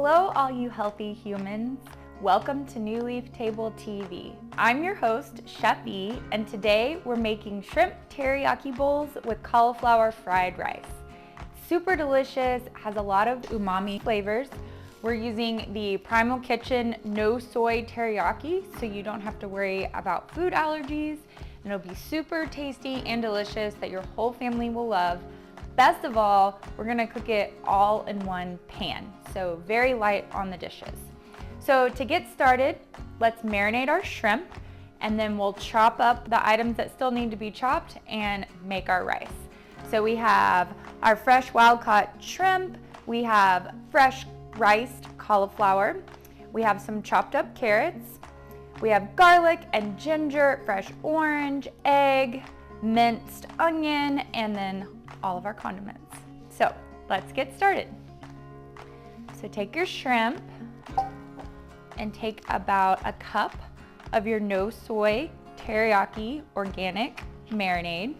Hello, all you healthy humans. Welcome to New Leaf Table TV. I'm your host, Chef E, and today we're making shrimp teriyaki bowls with cauliflower fried rice. Super delicious, has a lot of umami flavors. We're using the Primal Kitchen no soy teriyaki, so you don't have to worry about food allergies, and it'll be super tasty and delicious that your whole family will love. Best of all, we're gonna cook it all in one pan, so very light on the dishes. So to get started, let's marinate our shrimp, and then we'll chop up the items that still need to be chopped and make our rice. So we have our fresh wild-caught shrimp, we have fresh riced cauliflower, we have some chopped up carrots, we have garlic and ginger, fresh orange, egg, minced onion, and then all of our condiments. So let's get started. So take your shrimp and take about a cup of your no soy teriyaki organic marinade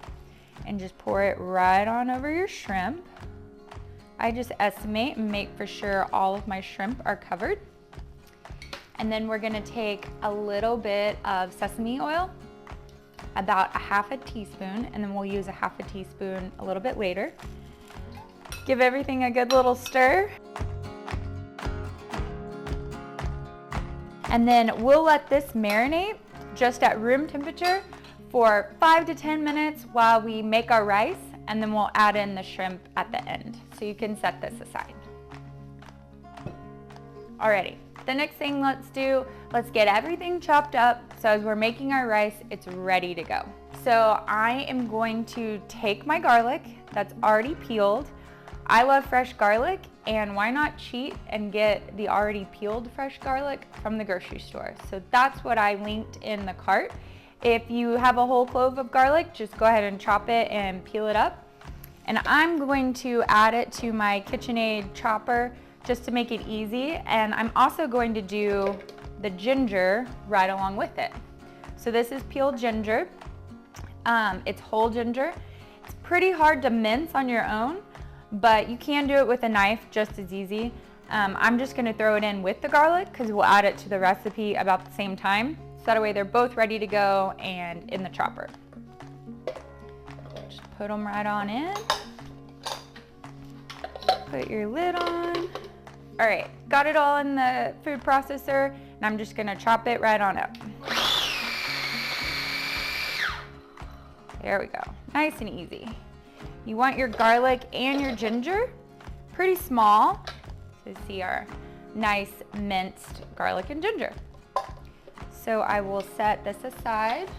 and just pour it right on over your shrimp. I just estimate and make for sure all of my shrimp are covered. And then we're gonna take a little bit of sesame oil, about a half a teaspoon, and then we'll use a half a teaspoon a little bit later. Give everything a good little stir. And then we'll let this marinate just at room temperature for 5 to 10 minutes while we make our rice, and then we'll add in the shrimp at the end. So you can set this aside. Alrighty, the next thing let's get everything chopped up so as we're making our rice, it's ready to go. So I am going to take my garlic that's already peeled. I love fresh garlic, and why not cheat and get the already peeled fresh garlic from the grocery store? So that's what I linked in the cart. If you have a whole clove of garlic, just go ahead and chop it and peel it up. And I'm going to add it to my KitchenAid chopper just to make it easy. And I'm also going to do the ginger right along with it. So this is peeled ginger. It's whole ginger. It's pretty hard to mince on your own, but you can do it with a knife just as easy. I'm just gonna throw it in with the garlic because we'll add it to the recipe about the same time. So that way they're both ready to go and in the chopper. Just put them right on in. Put your lid on. All right, got it all in the food processor, and I'm just gonna chop it right on up. There we go, nice and easy. You want your garlic and your ginger pretty small, so you see our nice minced garlic and ginger. So I will set this aside,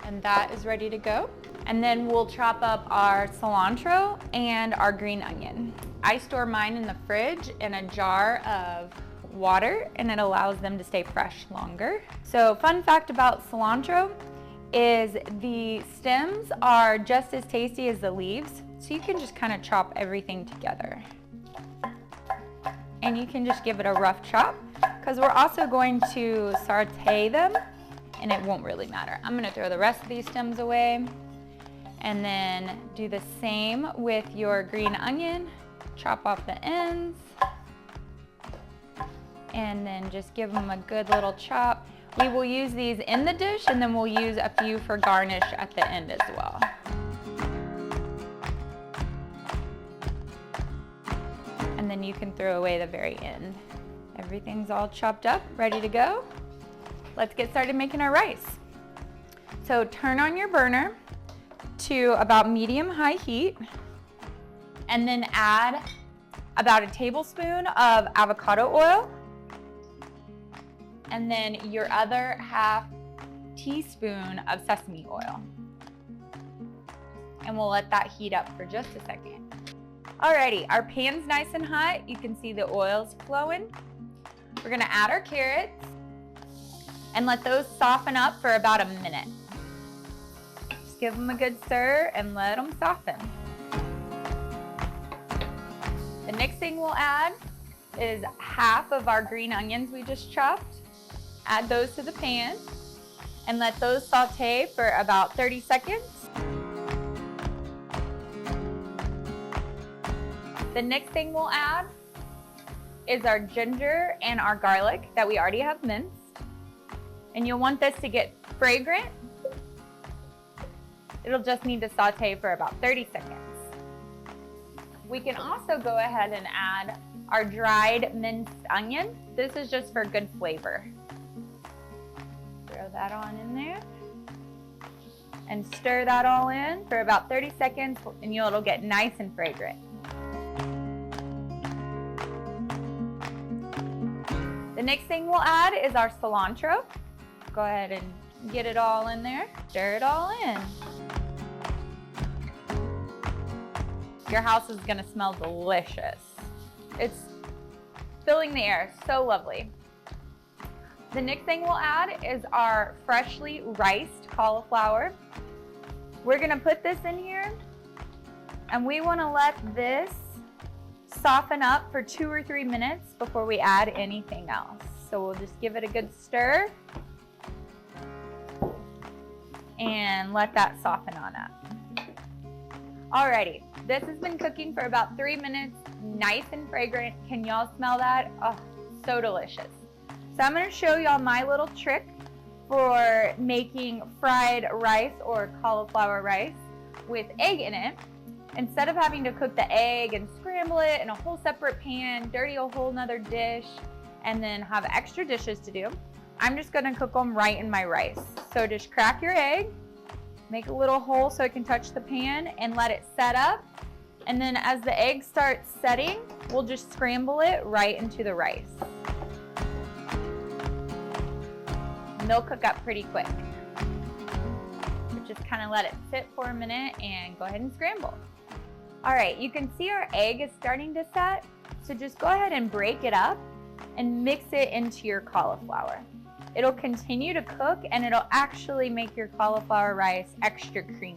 and that is ready to go. And then we'll chop up our cilantro and our green onion. I store mine in the fridge in a jar of water, and it allows them to stay fresh longer. So fun fact about cilantro is the stems are just as tasty as the leaves, so you can just kind of chop everything together. And you can just give it a rough chop, because we're also going to saute them, and it won't really matter. I'm gonna throw the rest of these stems away, and then do the same with your green onion. Chop off the ends, and then just give them a good little chop. We will use these in the dish, and then we'll use a few for garnish at the end as well. And then you can throw away the very end. Everything's all chopped up, ready to go. Let's get started making our rice. So turn on your burner to about medium-high heat, and then add about a tablespoon of avocado oil, and then your other half teaspoon of sesame oil. And we'll let that heat up for just a second. Alrighty, our pan's nice and hot. You can see the oil's flowing. We're gonna add our carrots and let those soften up for about a minute. Just give them a good stir and let them soften. The next thing we'll add is half of our green onions we just chopped. Add those to the pan and let those saute for about 30 seconds. The next thing we'll add is our ginger and our garlic that we already have minced. And you'll want this to get fragrant. It'll just need to saute for about 30 seconds. We can also go ahead and add our dried minced onion. This is just for good flavor. Throw that on in there. And stir that all in for about 30 seconds and it'll get nice and fragrant. The next thing we'll add is our cilantro. Go ahead and get it all in there. Stir it all in. Your house is gonna smell delicious. It's filling the air, so lovely. The next thing we'll add is our freshly riced cauliflower. We're gonna put this in here and we wanna let this soften up for 2 or 3 minutes before we add anything else. So we'll just give it a good stir and let that soften on up. Alrighty, this has been cooking for about 3 minutes, nice and fragrant. Can y'all smell that? Oh, so delicious. So I'm gonna show y'all my little trick for making fried rice or cauliflower rice with egg in it. Instead of having to cook the egg and scramble it in a whole separate pan, dirty a whole nother dish, and then have extra dishes to do, I'm just gonna cook them right in my rice. So just crack your egg, make a little hole so it can touch the pan and let it set up. And then as the egg starts setting, we'll just scramble it right into the rice. And they'll cook up pretty quick. So just kind of let it sit for a minute and go ahead and scramble. All right, you can see our egg is starting to set. So just go ahead and break it up and mix it into your cauliflower. It'll continue to cook and it'll actually make your cauliflower rice extra creamy.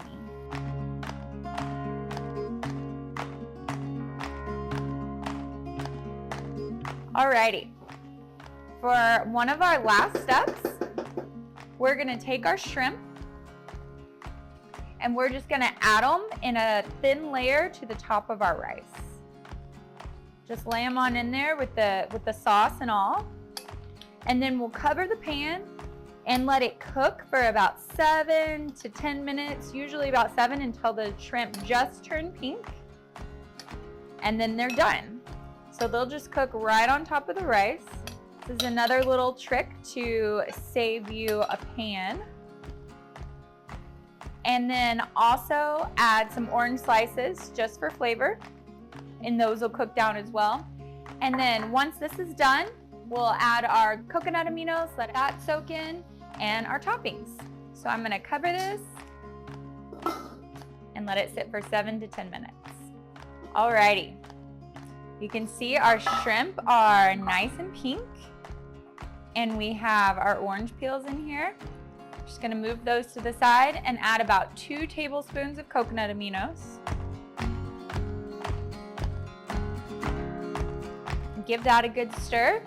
Alrighty, for one of our last steps, we're gonna take our shrimp and we're just gonna add them in a thin layer to the top of our rice. Just lay them on in there with the sauce and all. And then we'll cover the pan and let it cook for about 7 to 10 minutes, usually about 7 until the shrimp just turn pink. And then they're done. So they'll just cook right on top of the rice. This is another little trick to save you a pan. And then also add some orange slices just for flavor. And those will cook down as well. And then once this is done, we'll add our coconut aminos, let that soak in, and our toppings. So I'm gonna cover this and let it sit for 7 to 10 minutes. Alrighty, you can see our shrimp are nice and pink, and we have our orange peels in here. Just gonna move those to the side and add about 2 tablespoons of coconut aminos. Give that a good stir.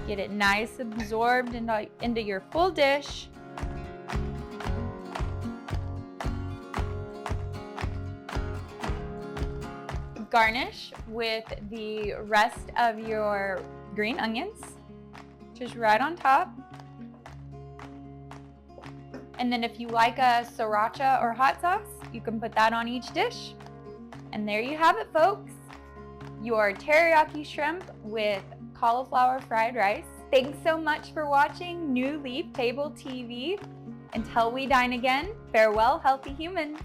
Get it nice absorbed into your full dish. Garnish with the rest of your green onions, just right on top. And then if you like a sriracha or hot sauce, you can put that on each dish. And there you have it, folks. Your teriyaki shrimp with cauliflower fried rice. Thanks so much for watching New Leaf Table TV. Until we dine again, farewell, healthy humans.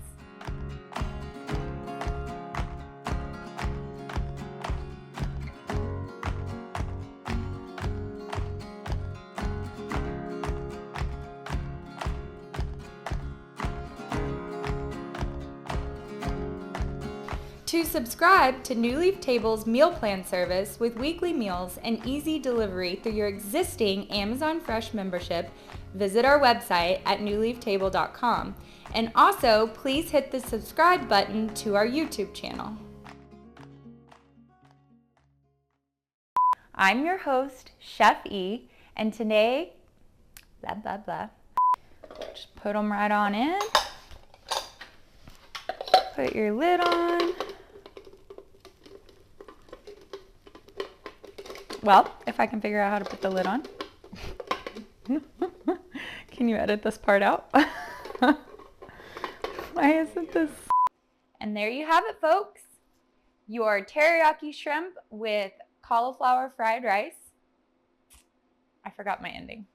To subscribe to New Leaf Table's meal plan service with weekly meals and easy delivery through your existing Amazon Fresh membership, visit our website at newleaftable.com. And also, please hit the subscribe button to our YouTube channel. I'm your host, Chef E, and today, blah, blah, blah. Just put them right on in. Put your lid on. Well, if I can figure out how to put the lid on. Can you edit this part out? Why isn't this? And there you have it, folks. Your teriyaki shrimp with cauliflower fried rice. I forgot my ending.